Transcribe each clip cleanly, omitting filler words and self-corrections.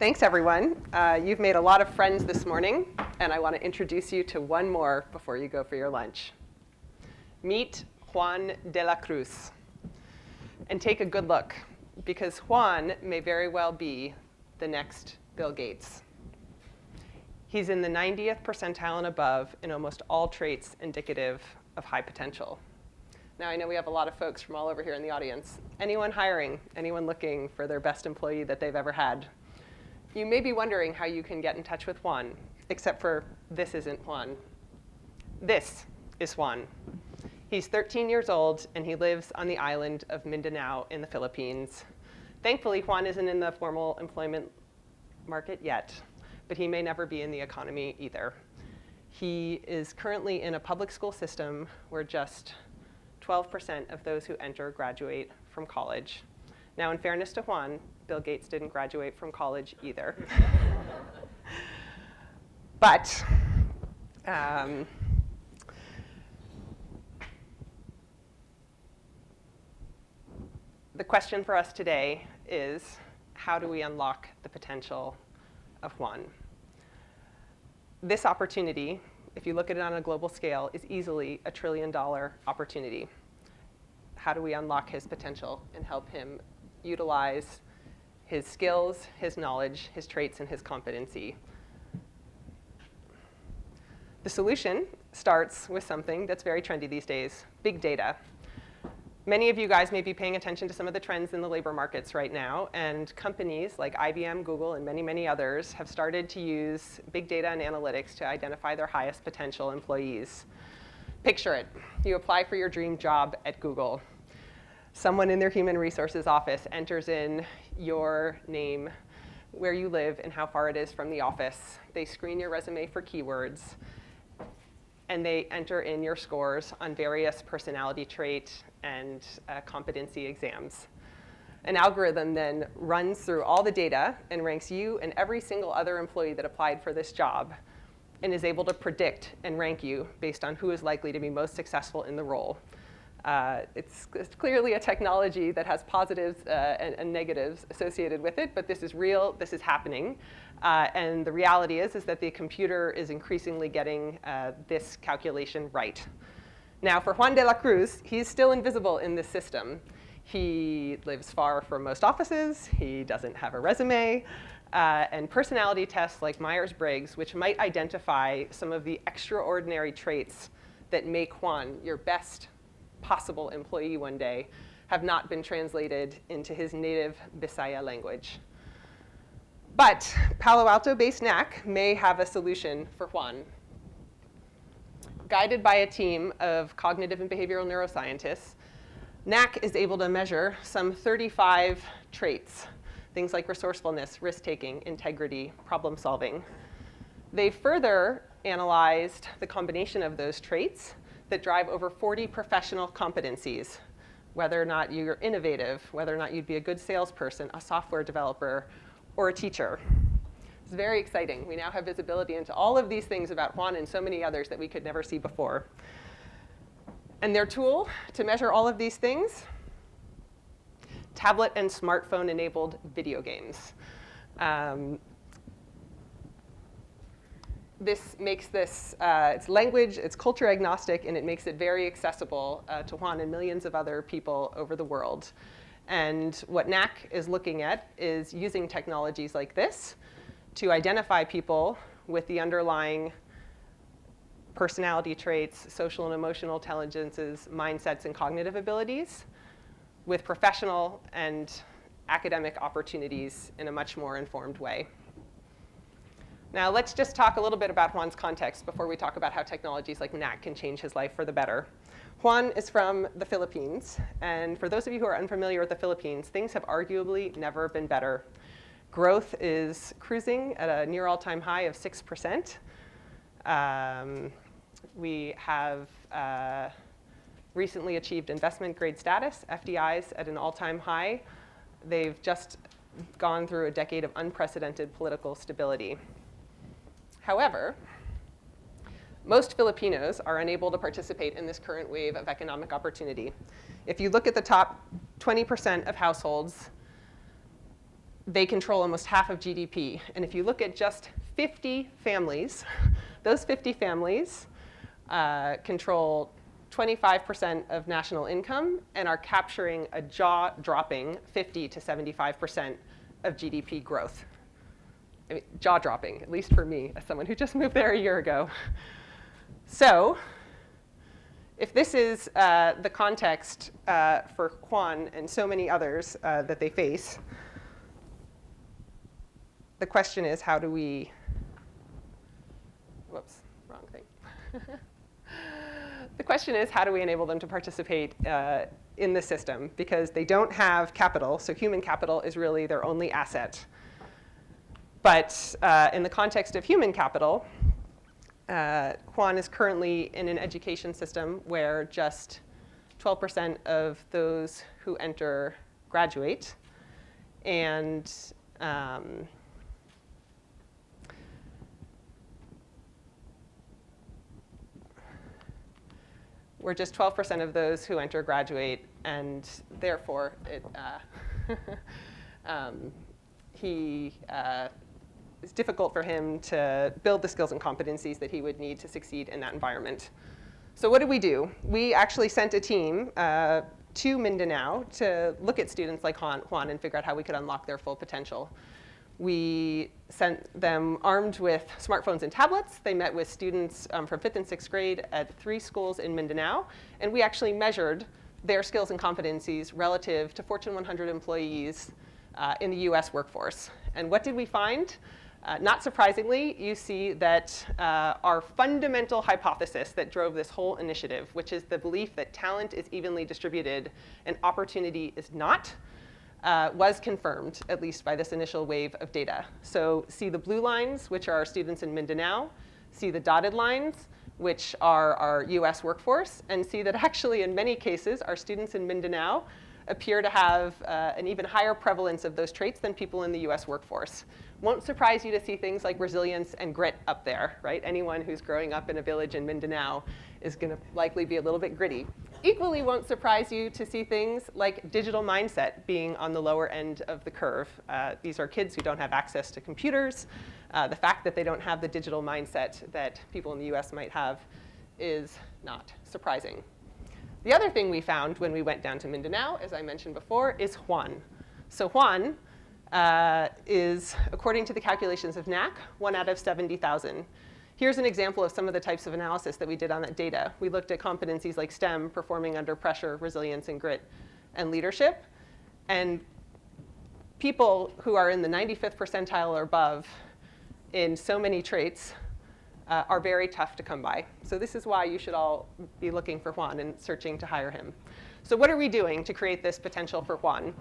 Thanks, everyone. You've made a lot of friends this morning, and I want to introduce you to one more before you go for your lunch. Meet Juan de la Cruz. And take a good look, because Juan may very well be the next Bill Gates. He's in the 90th percentile and above in almost all traits indicative of high potential. Now, I know we have a lot of folks from all over here in the audience. Anyone hiring? Anyone looking for their best employee that they've ever had? You may be wondering how you can get in touch with Juan, except for this isn't Juan. This is Juan. He's 13 years old, and he lives on the island of Mindanao in the Philippines. Thankfully, Juan isn't in the formal employment market yet, but he may never be in the economy either. He is currently in a public school system where just 12% of those who enter graduate from college. Now, in fairness to Juan, Bill Gates didn't graduate from college either. But the question for us today is, how do we unlock the potential of Juan? This opportunity, if you look at it on a global scale, is easily a $1 trillion opportunity. How do we unlock his potential and help him utilize his skills, his knowledge, his traits, and his competency? The solution starts with something that's very trendy these days: big data. Many of you guys may be paying attention to some of the trends in the labor markets right now, and companies like IBM, Google, and many, many others have started to use big data and analytics to identify their highest potential employees. Picture it. You apply for your dream job at Google. Someone in their human resources office enters in your name, where you live, and how far it is from the office. They screen your resume for keywords, and they enter in your scores on various personality trait and competency exams. An algorithm then runs through all the data and ranks you and every single other employee that applied for this job, and is able to predict and rank you based on who is likely to be most successful in the role. It's clearly a technology that has positives and negatives associated with it, but this is real, this is happening. And the reality is that the computer is increasingly getting this calculation right. Now, for Juan de la Cruz, he's still invisible in this system. He lives far from most offices, he doesn't have a resume, and personality tests like Myers-Briggs, which might identify some of the extraordinary traits that make Juan your best possible employee one day, have not been translated into his native Bisaya language. But Palo Alto-based NAC may have a solution for Juan. Guided by a team of cognitive and behavioral neuroscientists, NAC is able to measure some 35 traits, things like resourcefulness, risk-taking, integrity, problem-solving. They further analyzed the combination of those traits that drive over 40 professional competencies, whether or not you're innovative, whether or not you'd be a good salesperson, a software developer, or a teacher. It's very exciting. We now have visibility into all of these things about Juan and so many others that we could never see before. And their tool to measure all of these things: tablet and smartphone-enabled video games. This makes this, it's language, it's culture agnostic, and it makes it very accessible to Juan and millions of other people over the world. And what NAC is looking at is using technologies like this to identify people with the underlying personality traits, social and emotional intelligences, mindsets, and cognitive abilities with professional and academic opportunities in a much more informed way. Now, let's just talk a little bit about Juan's context before we talk about how technologies like NAC can change his life for the better. Juan is from the Philippines, and for those of you who are unfamiliar with the Philippines, things have arguably never been better. Growth is cruising at a near all-time high of 6%. We have recently achieved investment grade status, FDIs at an all-time high. They've just gone through a decade of unprecedented political stability. However, most Filipinos are unable to participate in this current wave of economic opportunity. If you look at the top 20% of households, they control almost half of GDP. And if you look at just 50 families, those 50 families control 25% of national income and are capturing a jaw-dropping 50 to 75% of GDP growth. I mean, jaw-dropping, at least for me, as someone who just moved there a year ago. So if this is the context for Juan and so many others that they face, the question is, how do we, whoops, wrong thing. The question is, how do we enable them to participate in the system? Because they don't have capital, so human capital is really their only asset. But in the context of human capital, Juan is currently in an education system where just 12% of those who enter graduate. And we're just 12% of those who enter graduate, and therefore it's difficult for him to build the skills and competencies that he would need to succeed in that environment. So what did we do? We actually sent a team to Mindanao to look at students like Juan and figure out how we could unlock their full potential. We sent them armed with smartphones and tablets. They met with students from 5th and 6th grade at 3 schools in Mindanao. And we actually measured their skills and competencies relative to Fortune 100 employees in the US workforce. And what did we find? Not surprisingly, you see that our fundamental hypothesis that drove this whole initiative, which is the belief that talent is evenly distributed and opportunity is not, was confirmed, at least by this initial wave of data. So see the blue lines, which are our students in Mindanao. See the dotted lines, which are our US workforce. And see that actually, in many cases, our students in Mindanao appear to have an even higher prevalence of those traits than people in the US workforce. Won't surprise you to see things like resilience and grit up there, right? Anyone who's growing up in a village in Mindanao is going to likely be a little bit gritty. Equally won't surprise you to see things like digital mindset being on the lower end of the curve. These are kids who don't have access to computers. The fact that they don't have the digital mindset that people in the US might have is not surprising. The other thing we found when we went down to Mindanao, as I mentioned before, is Juan. So Juan is, according to the calculations of NAC, 1 out of 70,000. Here's an example of some of the types of analysis that we did on that data. We looked at competencies like STEM, performing under pressure, resilience and grit, and leadership. And people who are in the 95th percentile or above in so many traits are very tough to come by. So this is why you should all be looking for Juan and searching to hire him. So what are we doing to create this potential for Juan?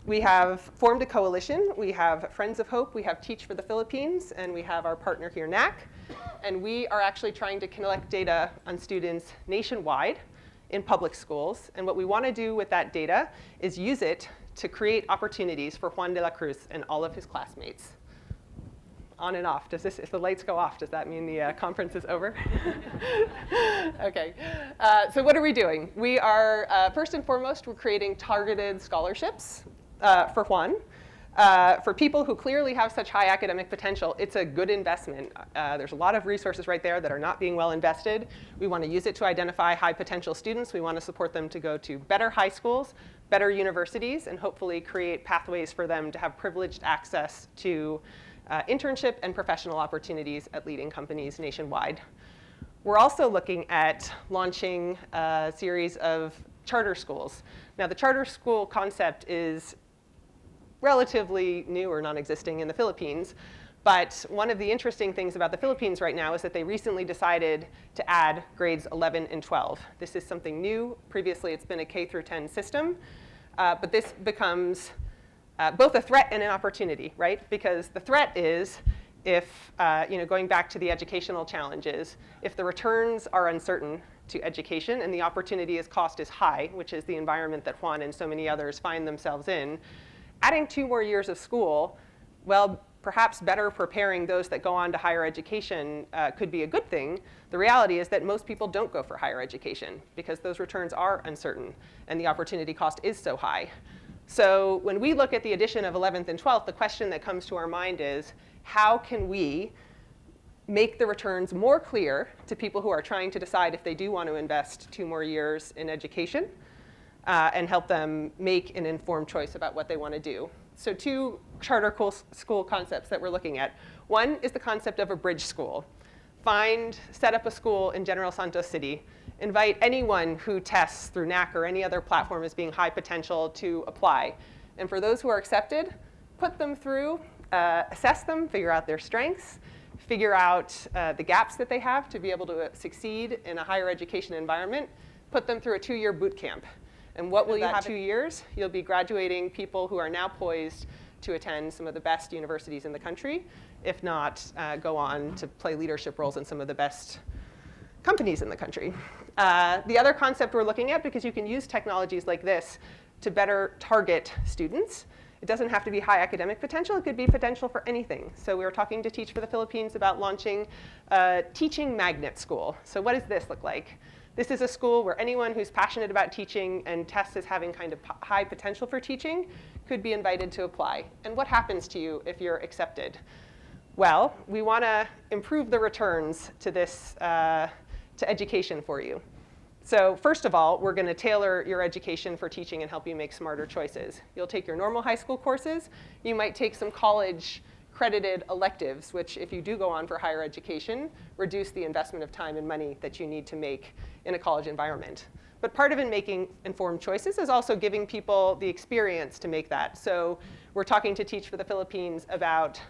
We have formed a coalition. We have Friends of Hope. We have Teach for the Philippines. And we have our partner here, NAC. And we are actually trying to collect data on students nationwide in public schools. And what we want to do with that data is use it to create opportunities for Juan de la Cruz and all of his classmates. On and off. If the lights go off, does that mean the conference is over? OK. So what are we doing? We are, first and foremost, we're creating targeted scholarships for Juan. For people who clearly have such high academic potential, it's a good investment. There's a lot of resources right there that are not being well invested. We want to use it to identify high potential students. We want to support them to go to better high schools, better universities, and hopefully create pathways for them to have privileged access to internship and professional opportunities at leading companies nationwide. We're also looking at launching a series of charter schools. Now, the charter school concept is relatively new or non-existing in the Philippines. But one of the interesting things about the Philippines right now is that they recently decided to add grades 11 and 12. This is something new. Previously, it's been a K through 10 system. But this becomes both a threat and an opportunity, right? Because the threat is if, going back to the educational challenges, if the returns are uncertain to education and the opportunity as cost is high, which is the environment that Juan and so many others find themselves in, adding 2 more years of school, well, perhaps better preparing those that go on to higher education could be a good thing. The reality is that most people don't go for higher education because those returns are uncertain and the opportunity cost is so high. So when we look at the addition of 11th and 12th, the question that comes to our mind is, how can we make the returns more clear to people who are trying to decide if they do want to invest 2 more years in education, and help them make an informed choice about what they want to do. So 2 charter school concepts that we're looking at. One is the concept of a bridge school. Set up a school in General Santos City. Invite anyone who tests through NAC or any other platform as being high potential to apply. And for those who are accepted, put them through, assess them, figure out their strengths, figure out the gaps that they have to be able to succeed in a higher education environment, put them through a 2-year boot camp. And what will you have in 2 years? You'll be graduating people who are now poised to attend some of the best universities in the country, if not go on to play leadership roles in some of the best companies in the country. The other concept we're looking at, because you can use technologies like this to better target students. It doesn't have to be high academic potential. It could be potential for anything. So we were talking to Teach for the Philippines about launching a teaching magnet school. So what does this look like? This is a school where anyone who's passionate about teaching and tests as having kind of high potential for teaching could be invited to apply. And what happens to you if you're accepted? Well, we want to improve the returns to this, to education for you. So first of all, we're going to tailor your education for teaching and help you make smarter choices. You'll take your normal high school courses. You might take some college credited electives, which if you do go on for higher education, reduce the investment of time and money that you need to make in a college environment. But part of in making informed choices is also giving people the experience to make that. So we're talking to Teach for the Philippines about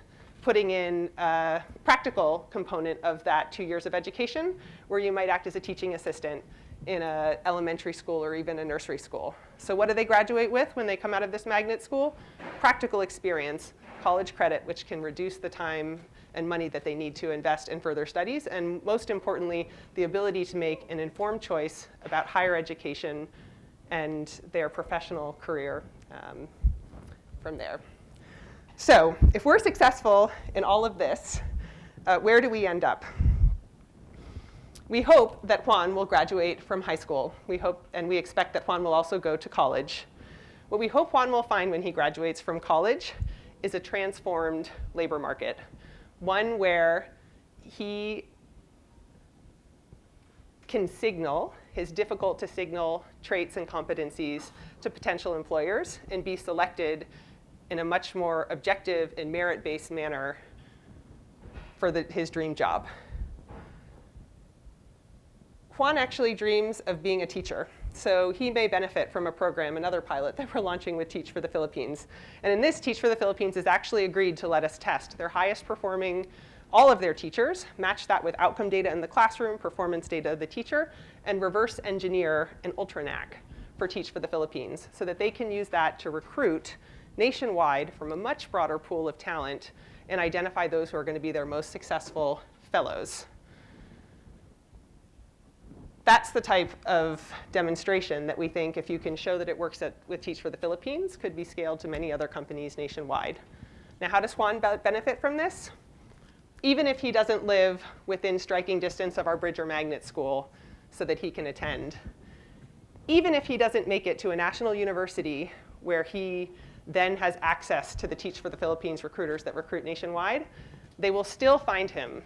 putting in a practical component of that 2 years of education, where you might act as a teaching assistant in an elementary school or even a nursery school. So what do they graduate with when they come out of this magnet school? Practical experience, college credit, which can reduce the time and money that they need to invest in further studies, and most importantly, the ability to make an informed choice about higher education and their professional career from there. So if we're successful in all of this, where do we end up? We hope that Juan will graduate from high school. We hope, and we expect that Juan will also go to college. What we hope Juan will find when he graduates from college is a transformed labor market, one where he can signal his difficult to signal traits and competencies to potential employers and be selected in a much more objective and merit-based manner for his dream job. Juan actually dreams of being a teacher. So he may benefit from a program, another pilot that we're launching with Teach for the Philippines. And in this, Teach for the Philippines has actually agreed to let us test their highest performing, all of their teachers, match that with outcome data in the classroom, performance data of the teacher, and reverse engineer an UltraNAC for Teach for the Philippines so that they can use that to recruit nationwide from a much broader pool of talent and identify those who are going to be their most successful fellows. That's the type of demonstration that we think, if you can show that it works with Teach for the Philippines, could be scaled to many other companies nationwide. Now, how does Juan benefit from this? Even if he doesn't live within striking distance of our bridge or magnet school so that he can attend, even if he doesn't make it to a national university where he then has access to the Teach for the Philippines recruiters that recruit nationwide, they will still find him,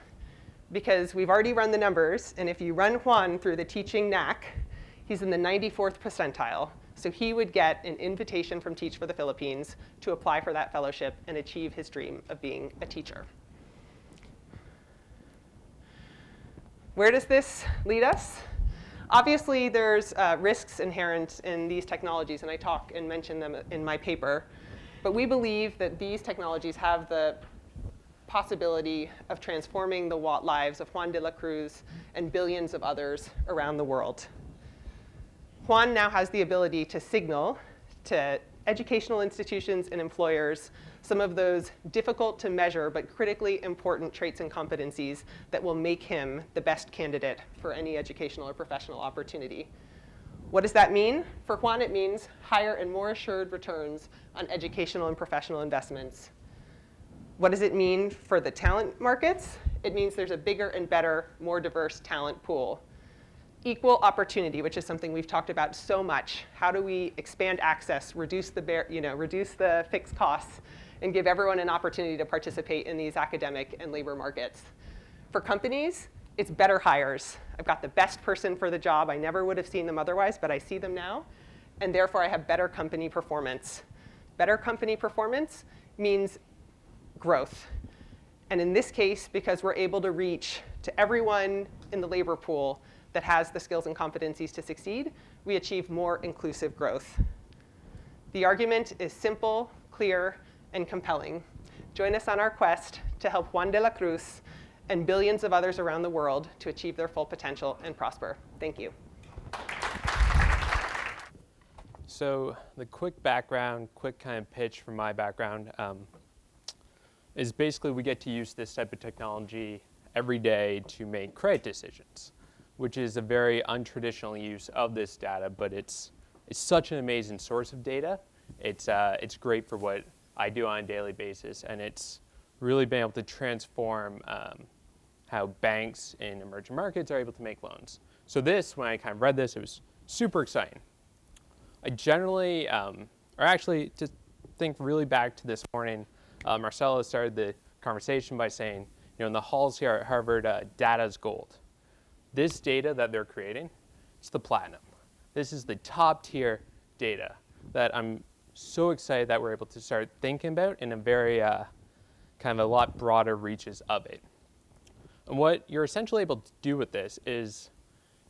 because we've already run the numbers, and if you run Juan through the teaching NAC, he's in the 94th percentile. So he would get an invitation from Teach for the Philippines to apply for that fellowship and achieve his dream of being a teacher. Where does this lead us? Obviously, there's risks inherent in these technologies, and I talk and mention them in my paper. But we believe that these technologies have the possibility of transforming the lives of Juan de la Cruz and billions of others around the world. Juan now has the ability to signal to educational institutions and employers some of those difficult to measure but critically important traits and competencies that will make him the best candidate for any educational or professional opportunity. What does that mean? For Juan, it means higher and more assured returns on educational and professional investments. What does it mean for the talent markets? It means there's a bigger and better, more diverse talent pool. Equal opportunity, which is something we've talked about so much. How do we expand access, reduce the fixed costs, and give everyone an opportunity to participate in these academic and labor markets? For companies, it's better hires. I've got the best person for the job. I never would have seen them otherwise, but I see them now. And therefore, I have better company performance. Better company performance means growth. And in this case, because we're able to reach to everyone in the labor pool that has the skills and competencies to succeed, we achieve more inclusive growth. The argument is simple, clear, and compelling. Join us on our quest to help Juan de la Cruz and billions of others around the world to achieve their full potential and prosper. Thank you. So the quick background, quick kind of pitch from my background is basically we get to use this type of technology every day to make credit decisions, which is a very untraditional use of this data, but it's such an amazing source of data. It's great for what I do on a daily basis, and it's really been able to transform how banks in emerging markets are able to make loans. So this, when I kind of read this, it was super exciting. I generally, or actually to think really back to this morning, Marcella started the conversation by saying, in the halls here at Harvard, data is gold. This data that they're creating, it's the platinum. This is the top tier data that I'm so excited that we're able to start thinking about in a very kind of a lot broader reaches of it. And what you're essentially able to do with this is,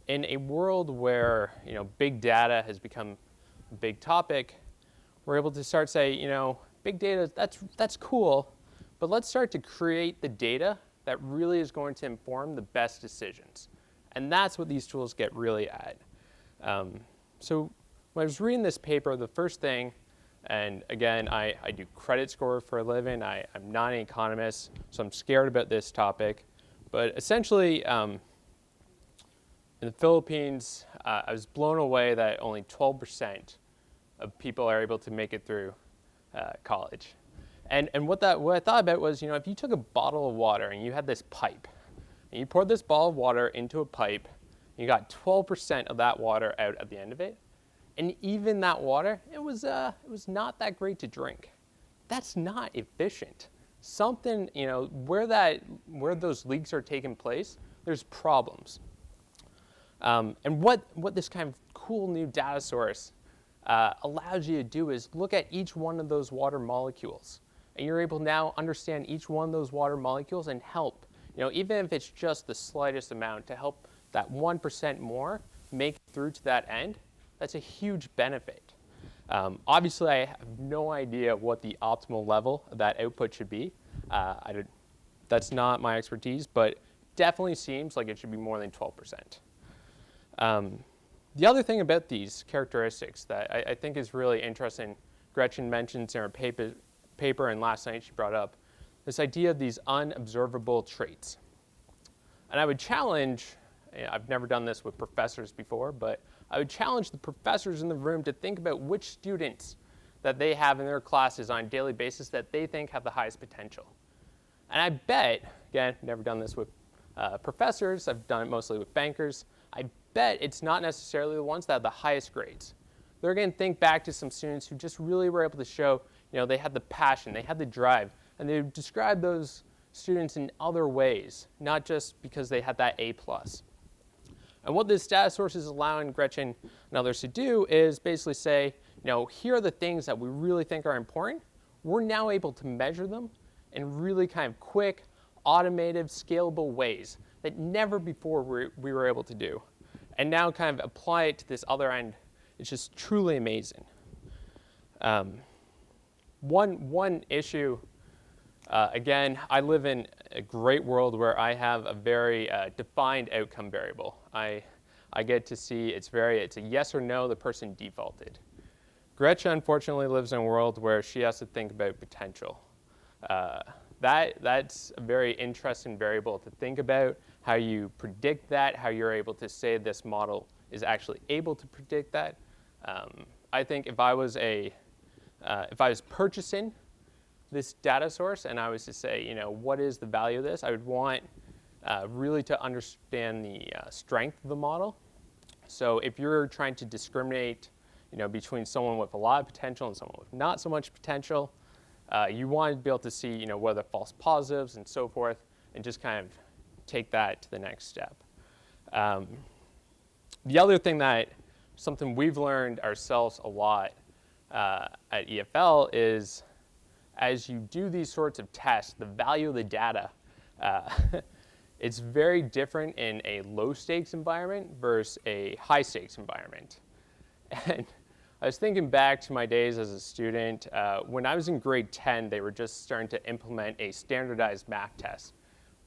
in a world where big data has become a big topic, we're able to start say, big data, that's cool, but let's start to create the data that really is going to inform the best decisions. And that's what these tools get really at. So when I was reading this paper, the first thing, and again, I do credit score for a living. I'm not an economist, so I'm scared about this topic. But essentially, in the Philippines, I was blown away that only 12% of people are able to make it through college. And what I thought about was, if you took a bottle of water and you had this pipe, and you poured this bottle of water into a pipe, and you got 12% of that water out at the end of it, and even that water, it was not that great to drink. That's not efficient. Something, where those leaks are taking place, there's problems. And what this kind of cool new data source allows you to do is look at each one of those water molecules. And you're able to now understand each one of those water molecules and help, even if it's just the slightest amount, to help that 1% more make it through to that end. That's a huge benefit. Obviously, I have no idea what the optimal level of that output should be. That's not my expertise, but definitely seems like it should be more than 12%. The other thing about these characteristics that I think is really interesting, Gretchen mentions in her paper, and last night she brought up, this idea of these unobservable traits. And I would challenge, I've never done this with professors before, but I would challenge the professors in the room to think about which students that they have in their classes on a daily basis that they think have the highest potential. And I bet, again, never done this with professors, I've done it mostly with bankers, I bet it's not necessarily the ones that have the highest grades. They're going to think back to some students who just really were able to show, they had the passion, they had the drive, and they describe those students in other ways, not just because they had that A+. And what this data source is allowing Gretchen and others to do is basically say, here are the things that we really think are important. We're now able to measure them in really kind of quick, automated, scalable ways that never before we were able to do. And now kind of apply it to this other end. It's just truly amazing. One issue, again, I live in a great world where I have a very defined outcome variable. I get to see it's a yes or no, the person defaulted. Gretchen, unfortunately, lives in a world where she has to think about potential. That's a very interesting variable to think about, how you predict that, how you're able to say this model is actually able to predict that. I think if I was purchasing this data source and I was to say, what is the value of this, I would want really to understand the strength of the model So if you're trying to discriminate, between someone with a lot of potential and someone with not so much potential, you want to be able to see, what are the false positives and so forth, and just kind of take that to the next step. The other thing something we've learned ourselves a lot at EFL is, as you do these sorts of tests, the value of the data, it's very different in a low-stakes environment versus a high-stakes environment. And I was thinking back to my days as a student. When I was in grade 10, they were just starting to implement a standardized math test.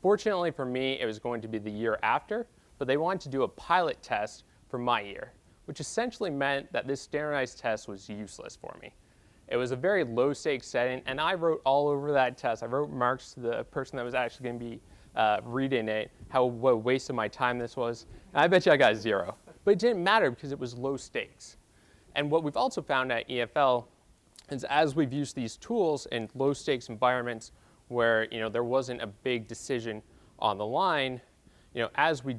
Fortunately for me, it was going to be the year after, but they wanted to do a pilot test for my year, which essentially meant that this standardized test was useless for me. It was a very low-stakes setting, and I wrote all over that test. I wrote marks to the person that was actually going to be reading it, what a waste of my time this was. And I bet you I got 0. But it didn't matter because it was low stakes. And what we've also found at EFL is, as we've used these tools in low-stakes environments where there wasn't a big decision on the line, as we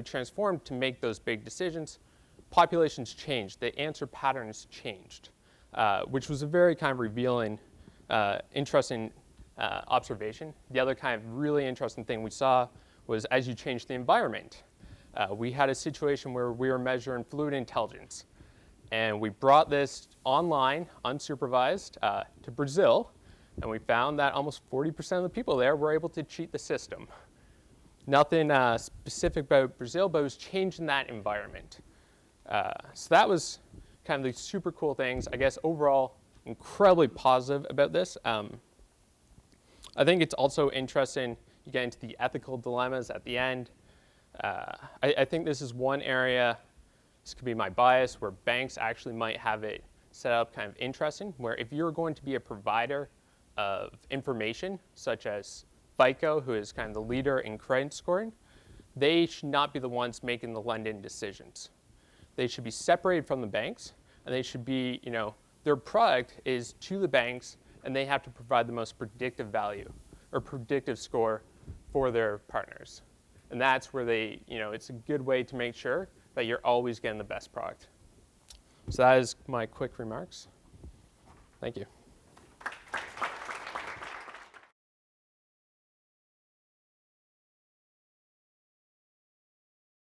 transformed to make those big decisions, populations changed. The answer patterns changed, which was a very kind of revealing, interesting observation. The other kind of really interesting thing we saw was, as you change the environment, we had a situation where we were measuring fluid intelligence. And we brought this online, unsupervised, to Brazil, and we found that almost 40% of the people there were able to cheat the system. Nothing specific about Brazil, but it was changing that environment. So that was kind of the super cool things. I guess overall, incredibly positive about this. I think it's also interesting, you get into the ethical dilemmas at the end. I think this is one area, this could be my bias, where banks actually might have it set up kind of interesting, where if you're going to be a provider of information, such as FICO, who is kind of the leader in credit scoring, they should not be the ones making the lending decisions. They should be separated from the banks, and they should be, their product is to the banks, and they have to provide the most predictive value or predictive score for their partners. And that's where it's a good way to make sure that you're always getting the best product. So that is my quick remarks. Thank you.